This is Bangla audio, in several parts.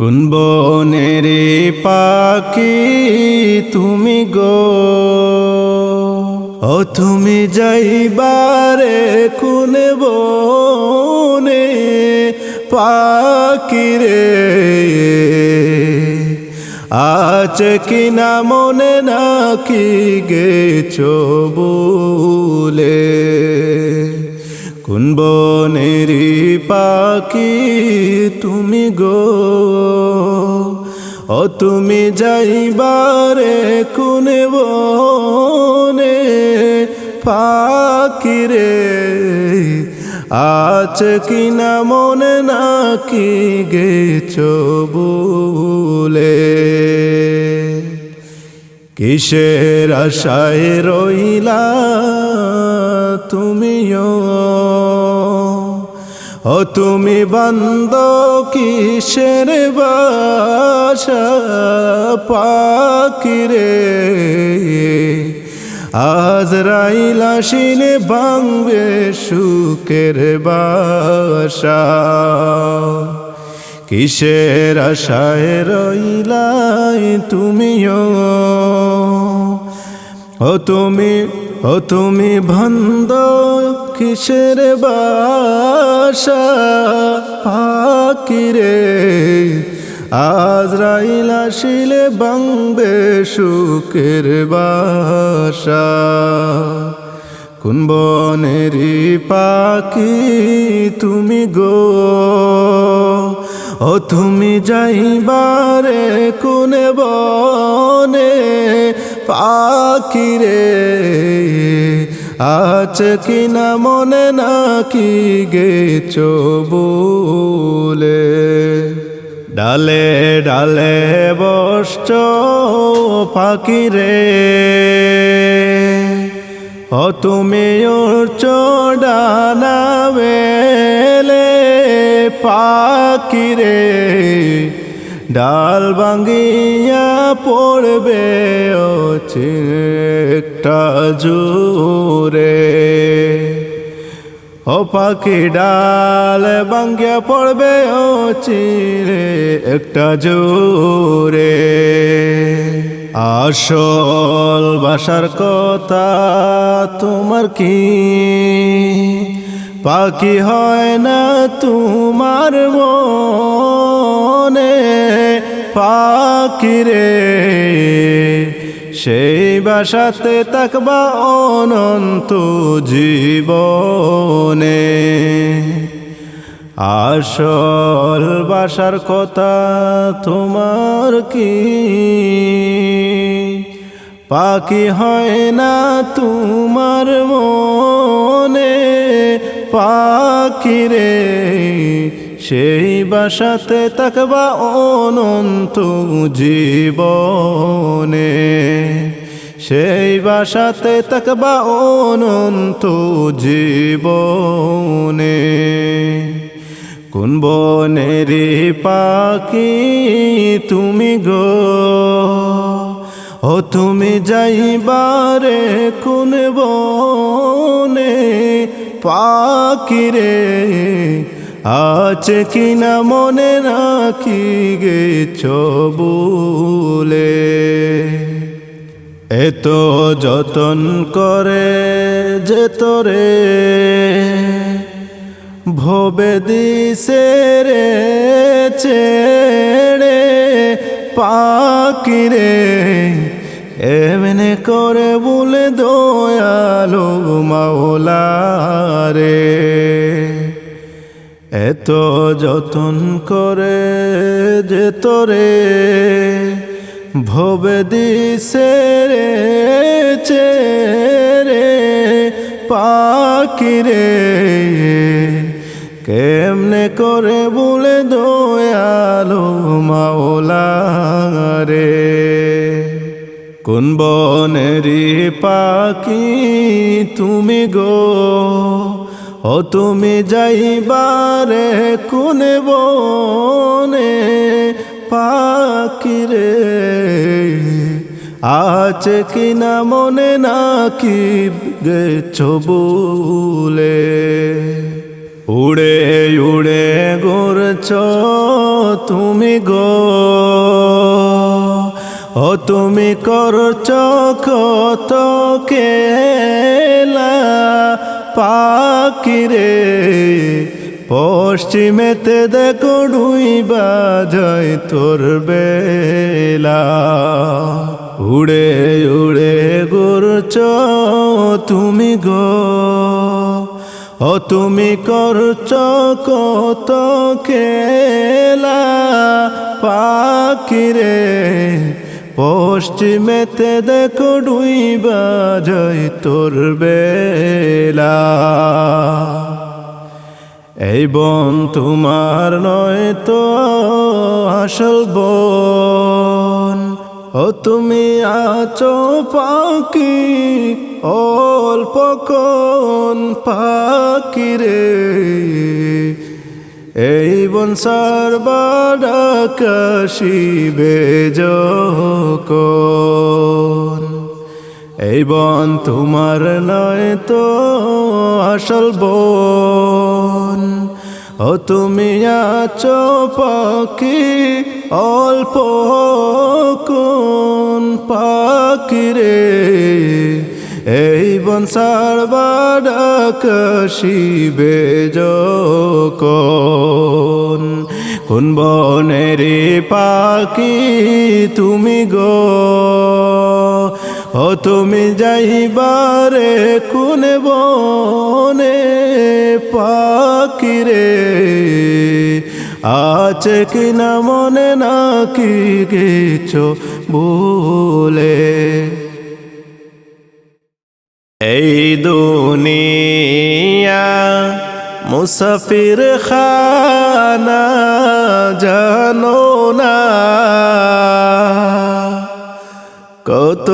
কোন বনের পাখি তুমি গো, ও তুমি যাইবারে কোন বনে পাখি রে, আছে কিনা মনে নাকি গেছো বলে। কোন বনের পাখি তুমি গো, ও তুমি যাইবারে কোন বনে পাখি রে, আছে কিনা মনে নাকি গেছো বলে। কিসের আশায় রইলা তুমিও, ও তুমি বান্দ কিসের বাসা পাখি রে, আজরাইল আসিলে ভাঙবে সুখের বাসা। কিসের আশায় রইলাই তুমিও, ও তুমি ভান্দ কিসের বাসা পাখি রে, আজরাইল আসিলে ভাঙবে সুখের বাসা। কোন বনের পাখি তুমি গো, ও তুমি যাইবারে কোন বনে পাখি রে, আছে কিনা মনে নাকি গেছো বলে। ডালে ডালে বসছো পাখি রে, ও তুমি উড়ছো ডানা মেলে পাখি রে, ডাল ভাঙ্গিয়া পড়বে ও একটা জোরে। ও পাখি ডাল ভাঙ্গিয়া পড়বে ও চিরে একটা জোরে। আসল বাসার কথা তোমার কি পাখি হয় না তোমার মনে পাখি রে, সেই বাসাতে থাকবা অনন্ত জীবনে। আসল বাসার কথা তোমার কি পাখি হয় না তোমার মনে পাখি রে, সেই বাসাতে থাকবা অনন্ত জীবনে, সেই বাসাতে থাকবা অনন্ত জীবনে। কোন বনের পাখি তুমি গো, ও তুমি যাইবারে কোন বনে পাখি রে, আছে কিনা মনে নাকি গেছো বলে। এত যতন করে যে তোরে ভবে দিছে রে ছেড়ে পাখি রে, এমনে করে বলে দয়ালু মাওলা রে। এত যতন করে যে তোরে ভবে দিছে রে ছেড়ে পাখি রে, কেমনে করে বলে দয়ালু মাওলা রে। কোন বনের পাখি তুমি গো, ও তুমি যাইবারে কোন বনে পাখি রে, আছে কিনা মনে নাকি গেছো বলে। উড়ে উড়ে ঘুরছ তুমি গো, ও তুমি করছ কত খেলা পাখিরে। পশ্চিমেতে দেখো ডুইবা যায় তোর বেলা। উড়ে উড়ে ঘুরছ তুমি গো, ও তুমি করছ কত খেলা পাখিরে। পশ্চিমেতে দেখো ডুইবা যায় তোর বেলা। এই বন তোমার নয় তো আসল বন, ও তুমি আছো পাখি অল্প কোন পাখিরে। এই বন সারবার আকাশিবে যখন, এই বন তোমার নয় তো আসল বন, ও তুমি আছো পাখি অল্প কোন পাখিরে। এই বন সারবার আকাশিবে যখন, কোন বনেরে পাখি তুমি গো, ও তুমি যাইবারে কোন বনে পাখিরে। আছে কিনা মনে নাকি গেছো বলে। এই দুনিয়া মুসাফির খানা জানো না, কত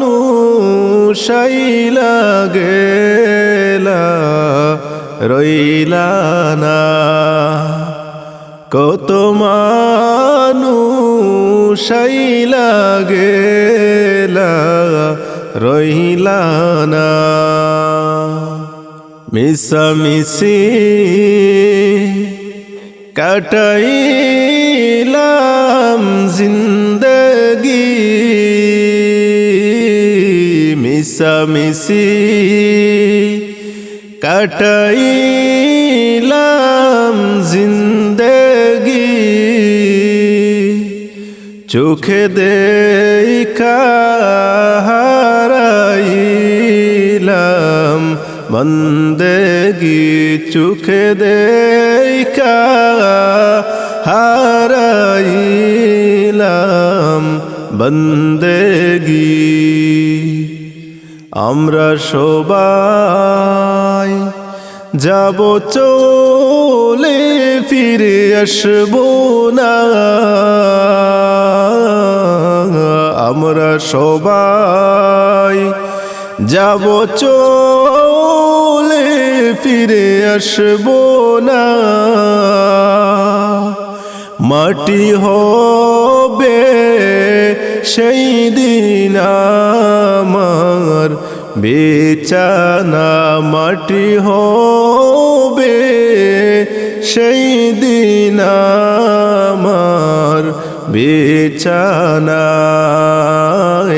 মানুষ আইলা গেলা রইলা না। কত মানুষ আইলা গেলা রইলা না। মিশামিশি কাটাইলাম জিন্দগি, মিশামিশি কাটাইলাম জিন্দগি। চোখে দেখা হারাইলাম বন্দেগি, চোখে দেখা হারাইলাম বন্দেগি। আমরা সবাই যাব চলে ফিরে আসবো না। আমরা সবাই যাব চলে ফিরে আসবো না। মাটি হবে সেই দিন আমার বিছানা, মাটি হবে সেই দিন আমার বিছানা।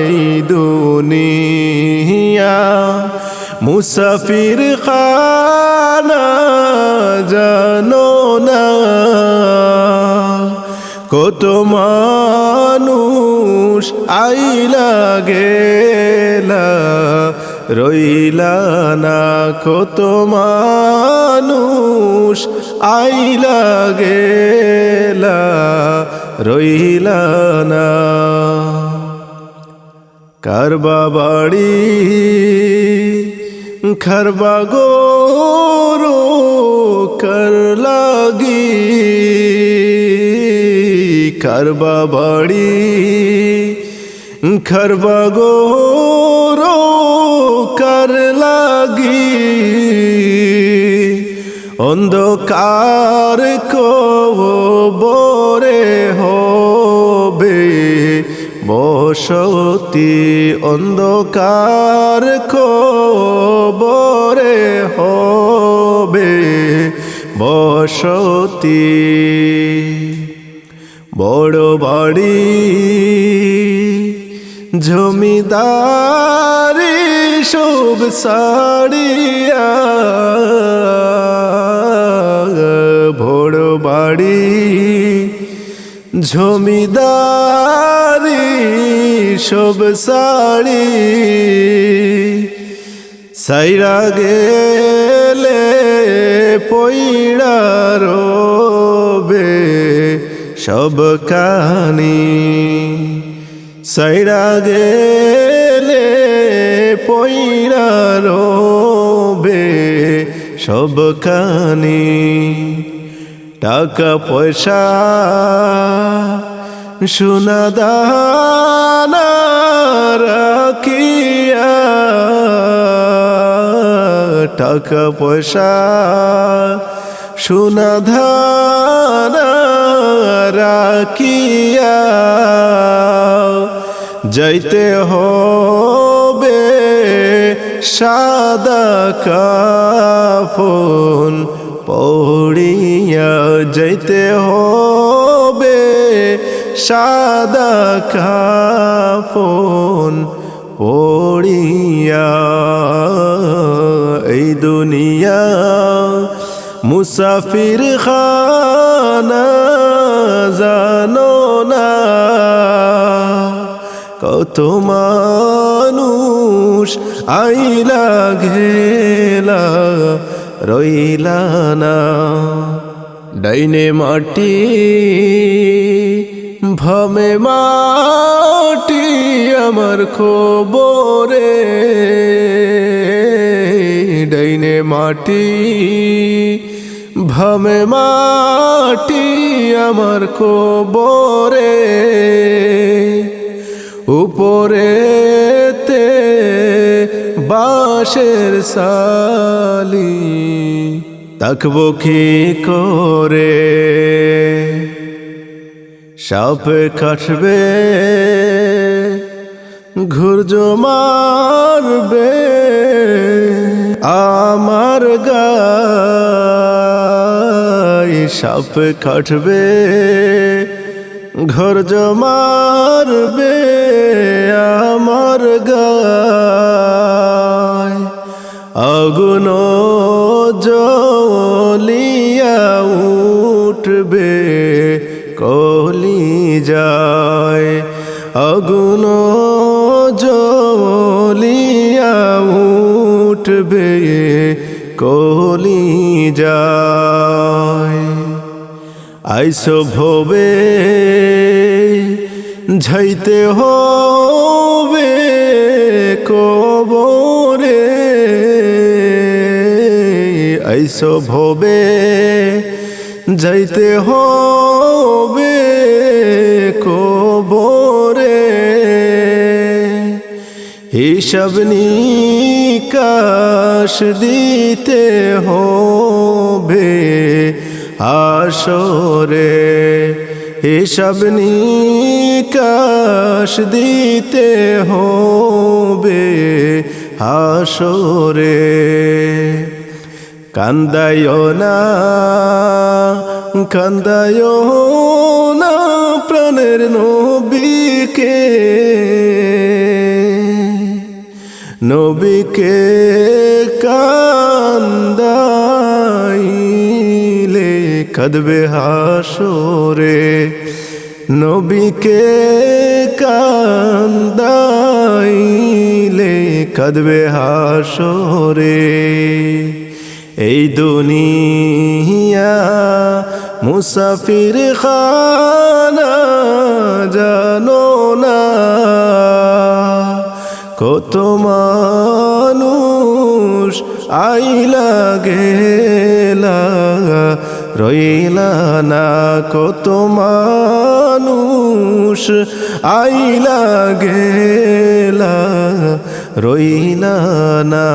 এই দুনিয়া মুসাফির খানা জানো না, কত মানুষ আইলা গেলা রইলা না। কত মানুষ আইলা গেলা রইলা না। কারবা বাড়ি খারবা গোরো কর লাগি, কারবা বাড়ি খারবা গোরো কর লাগি। অন্ধকার কবরে হবে বস বসতি অন্ধকার কবরে হবে বসতি। বড় বাড়ি জমিদারি সব সাড়িয়া, বড় বাড়ি জমিদারি সব সাড়ি সাইরা গেলে পইড়া রবে সব কানি, সাইরা গেলে পইড়া রবে সব কানি। টাকা পয়সা সোনা দানা রাখিয়া, টাকা পয়সা সোনা দানা রাখিয়া যাইতে হবে সাদা কাফন পড়িয়া, যাইতে হবে সাদা কাফন পড়িয়া। এই দুনিয়া মুসাফির খানা জানো না, কত মানুষ আইলা গেলা রইলা না। ডাইনে মাটি ভামে মাটি আমার খবরে, ডাইনে মাটি ভামে মাটি আমার খবরে। উপরেতে বাঁশের সালি তাকবো কি করে, সাপ কাটবে ঘুর্জ মারবে আমার গায়ে, সাপ কাটবে ঘুর্জ মারবে আমার গায়ে। আগুন জ্বলিয়া উঠবে কলি যায়, আগুন জ্বলিয়া উঠবে কলি যায়। আইসো ভবে ঝাইতে হবে কবরে, আইসো ভবে যাইতে হবে কবরে। হিসাব নিকাশ দিতে হবে হাসরে, হিসাব নিকাশ দিতে হবে হাসরে। কান্দায়ো না কান্দায়ো না প্রাণের নবীকে, নবীকে কান্দাইলে কাঁদবে হাসরে, নবীকে কান্দাইলে কাঁদবে হাসরে। এই দুনিয়া মুসাফির খানা জানো না, কত মানুষ আইলা গেলা রইলা না, কত মানুষ আইলা গেলা রইলা না।